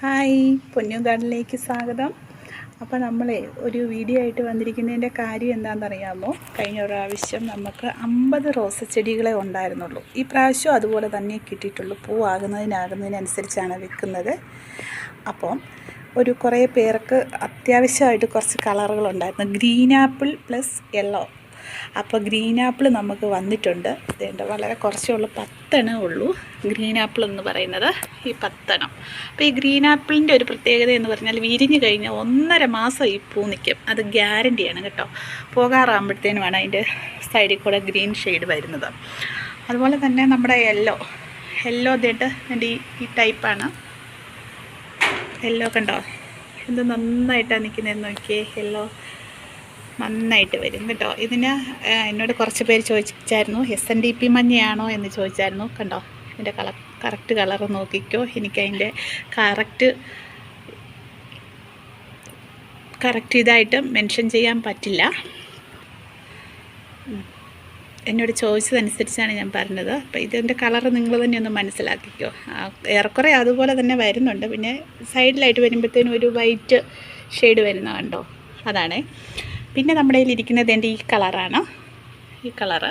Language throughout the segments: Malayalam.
ഹായ്, പൊന്നു ഗാർഡനിലേക്ക് സ്വാഗതം. അപ്പോൾ നമ്മളെ ഒരു വീഡിയോ ആയിട്ട് വന്നിരിക്കുന്നതിൻ്റെ കാര്യം എന്താണെന്നറിയാമോ? കഴിഞ്ഞ പ്രാവശ്യം നമുക്ക് 50 റോസ് ചെടികളെ ഉണ്ടായിരുന്നുള്ളൂ. ഈ പ്രാവശ്യം അതുപോലെ തന്നെ കിട്ടിയിട്ടുള്ളൂ. പൂവാകുന്നതിനനുസരിച്ചാണ് വെക്കുന്നത്. അപ്പോൾ കുറേ പേർക്ക് അത്യാവശ്യമായിട്ട് കുറച്ച് കളറുകളുണ്ടായിരുന്നു. Green apple plus yellow. അപ്പോൾ ഗ്രീൻ ആപ്പിൾ നമുക്ക് വന്നിട്ടുണ്ട്. ഇതേണ്ട വളരെ കുറച്ചേ ഉള്ളൂ, 10 എണ്ണേ ഉള്ളൂ ഗ്രീൻ ആപ്പിൾ എന്ന് പറയുന്നത്, ഈ 10 എണ്ണം. അപ്പോൾ ഈ ഗ്രീൻ ആപ്പിളിൻ്റെ ഒരു പ്രത്യേകത എന്ന് പറഞ്ഞാൽ വിരിഞ്ഞ് കഴിഞ്ഞാൽ 1.5 മാസം ഈ പൂ നിൽക്കും. അത് ഗ്യാരണ്ടിയാണ് കേട്ടോ. പോകാറാകുമ്പോഴത്തേനുമാണ് അതിൻ്റെ സൈഡിൽ കൂടെ ഗ്രീൻ ഷെയ്ഡ് വരുന്നത്. അതുപോലെ തന്നെ നമ്മുടെ യെല്ലോ ഇതേട്ട് എൻ്റെ ഈ ടൈപ്പാണ്. യെല്ലോ കണ്ടോ, എന്ത് നന്നായിട്ടാണ് നിൽക്കുന്നതെന്ന് നോക്കിയേ. യെല്ലോ നന്നായിട്ട് വരും കേട്ടോ. ഇതിന് എന്നോട് കുറച്ച് പേര് ചോദിച്ചായിരുന്നു SNDP മഞ്ഞയാണോ എന്ന് ചോദിച്ചായിരുന്നു. കണ്ടോ, ഇതിൻ്റെ കറക്റ്റ് കളർ നോക്കിക്കോ. എനിക്കതിൻ്റെ കറക്റ്റ് ഇതായിട്ട് മെൻഷൻ ചെയ്യാൻ പറ്റില്ല. എന്നോട് ചോദിച്ചതനുസരിച്ചാണ് ഞാൻ പറഞ്ഞത്. അപ്പോൾ ഇതിൻ്റെ കളർ നിങ്ങൾ തന്നെ ഒന്ന് മനസ്സിലാക്കിക്കോ. ഏറെക്കുറെ അതുപോലെ തന്നെ വരുന്നുണ്ട്. പിന്നെ സൈഡിലായിട്ട് വരുമ്പോഴത്തേനും ഒരു വൈറ്റ് ഷെയ്ഡ് വരുന്ന കണ്ടോ, അതാണ്. പിന്നെ നമ്മുടെ കയ്യിലിരിക്കുന്നത് എൻ്റെ ഈ കളറാണ്. ഈ കളറ്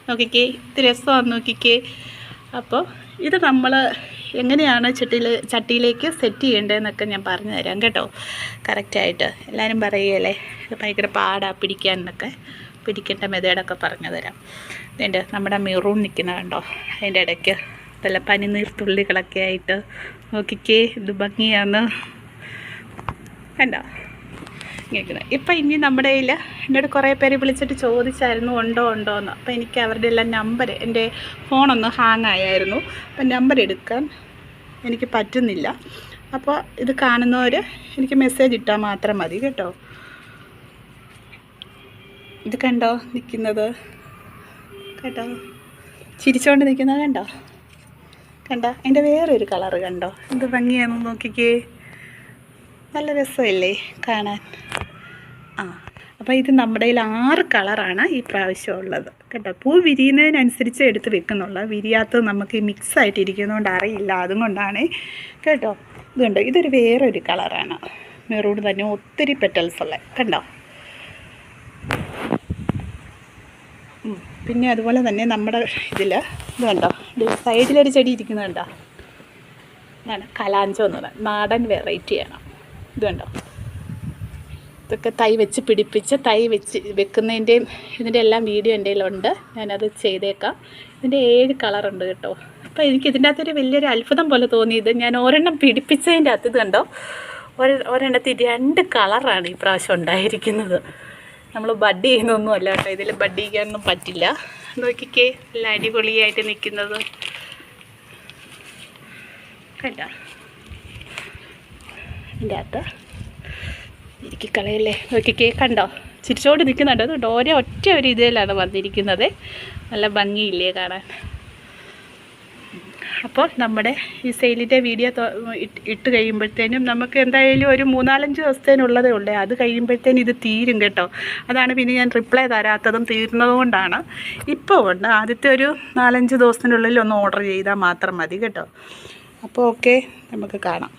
നോക്കിക്കേ, ഇത് രസമാണെന്ന് നോക്കിക്കേ. അപ്പോൾ ഇത് നമ്മൾ എങ്ങനെയാണ് ചട്ടിയിലേക്ക് സെറ്റ് ചെയ്യേണ്ടതെന്നൊക്കെ ഞാൻ പറഞ്ഞു തരാം കേട്ടോ, കറക്റ്റായിട്ട്. എല്ലാവരും പറയുകയല്ലേ ഇത് ഭയങ്കര പാടാ പിടിക്കാനൊക്കെ, പിടിക്കേണ്ട മെത്തേഡൊക്കെ പറഞ്ഞു തരാം. ഇതിൻ്റെ നമ്മുടെ മെറൂൺ നിൽക്കുന്ന കണ്ടോ, അതിൻ്റെ ഇടയ്ക്ക് നല്ല പനിനീർ തുള്ളികളൊക്കെ ആയിട്ട് നോക്കിക്കേ, ഇത് ഭംഗിയാണ് കണ്ടോ ഇങ്ങനെ. ഇപ്പം ഇനി നമ്മുടെ കയ്യിൽ എന്നോട് കുറേ പേര് വിളിച്ചിട്ട് ചോദിച്ചായിരുന്നു ഉണ്ടോ എന്ന്. അപ്പോൾ എനിക്ക് അവരുടെ എല്ലാം നമ്പർ, എൻ്റെ ഫോണൊന്ന് ഹാങ് ആയായിരുന്നു. അപ്പം നമ്പർ എടുക്കാൻ എനിക്ക് പറ്റുന്നില്ല. അപ്പോൾ ഇത് കാണുന്നവർ എനിക്ക് മെസ്സേജ് ഇട്ടാൽ മാത്രം മതി കേട്ടോ. ഇത് കണ്ടോ നിൽക്കുന്നത്, കേട്ടോ, ചിരിച്ചുകൊണ്ട് നിൽക്കുന്നത് കണ്ടോ. അതിൻ്റെ വേറൊരു കളറ് കണ്ടോ, എന്ത് ഭംഗിയാണെന്ന് നോക്കിക്കേ. നല്ല രസമല്ലേ കാണാൻ. അപ്പോൾ ഇത് നമ്മുടെ കയ്യിൽ 6 കളറാണ് ഈ പ്രാവശ്യം ഉള്ളത് കേട്ടോ. പൂ വിരിയുന്നതിനനുസരിച്ച് എടുത്ത് വെക്കുന്നുള്ളൂ. വിരിയാത്തത് നമുക്ക് മിക്സ് ആയിട്ടിരിക്കുന്നതുകൊണ്ട് അറിയില്ല, അതുകൊണ്ടാണ് കേട്ടോ. ഇതുണ്ട്, ഇതൊരു വേറൊരു കളറാണ്, മെറൂൺ തന്നെ, ഒത്തിരി പെറ്റൽസ് ഉള്ള കണ്ടോ. പിന്നെ അതുപോലെ തന്നെ നമ്മുടെ ഇതിൽ ഇത് കണ്ടോ, സൈഡിലൊരു ചെടി ഇരിക്കുന്നത് കണ്ടോ, ഇതാണ് കലാഞ്ചോ എന്ന് പറയുന്നത്, നാടൻ വെറൈറ്റിയാണ്. ഇത് കണ്ടോ, ഇതൊക്കെ തൈ വെച്ച് പിടിപ്പിച്ച് വെക്കുന്നതിൻ്റെയും ഇതിൻ്റെ എല്ലാം വീഡിയോ എൻ്റെ കയ്യിലുണ്ട്. ഞാനത് ചെയ്തേക്കാം. ഇതിൻ്റെ 7 കളറുണ്ട് കേട്ടോ. അപ്പോൾ എനിക്ക് ഇതിൻ്റെ അകത്തൊരു വലിയൊരു അത്ഭുതം പോലെ തോന്നിയത്, ഞാൻ ഒരെണ്ണം പിടിപ്പിച്ചതിൻ്റെ അകത്ത് ഇത് കണ്ടോ, ഒരെണ്ണത്തിൽ 2 കളറാണ് ഈ പ്രാവശ്യം ഉണ്ടായിരിക്കുന്നത്. നമ്മൾ ബഡ് ചെയ്യുന്നൊന്നും അല്ല കേട്ടോ, ഇതിൽ ബഡ് ചെയ്യാനൊന്നും പറ്റില്ല. നോക്കിക്കേ, എല്ലാം അടിപൊളിയായിട്ട് നിൽക്കുന്നത് കേട്ടോ. ഇതിൻ്റെ അകത്ത് എനിക്ക് കളയല്ലേ, നോക്കിക്കേ കണ്ടോ, ചിരിച്ചോട് നിൽക്കുന്നുണ്ട്. അതുകൊണ്ട് ഒറ്റ ഒരു ഇതിലാണ് വന്നിരിക്കുന്നത്. നല്ല ഭംഗിയില്ലേ കാണാൻ. അപ്പോൾ നമ്മുടെ ഈ സെയിലിൻ്റെ വീഡിയോ ഇട്ട് കഴിയുമ്പോഴത്തേനും നമുക്ക് എന്തായാലും ഒരു 3-4 ദിവസത്തേനുള്ളതേ ഉള്ളൂ. അത് കഴിയുമ്പോഴത്തേനും ഇത് തീരും കേട്ടോ. അതാണ് പിന്നെ ഞാൻ റിപ്ലൈ തരാത്തതും തീർന്നതുകൊണ്ടാണ്. ഇപ്പോൾ ഉണ്ട്, ആദ്യത്തെ ഒരു 4-5 ദിവസത്തിനുള്ളിൽ ഒന്ന് ഓർഡർ ചെയ്താൽ മാത്രം മതി കേട്ടോ. അപ്പോൾ ഓക്കെ, നമുക്ക് കാണാം.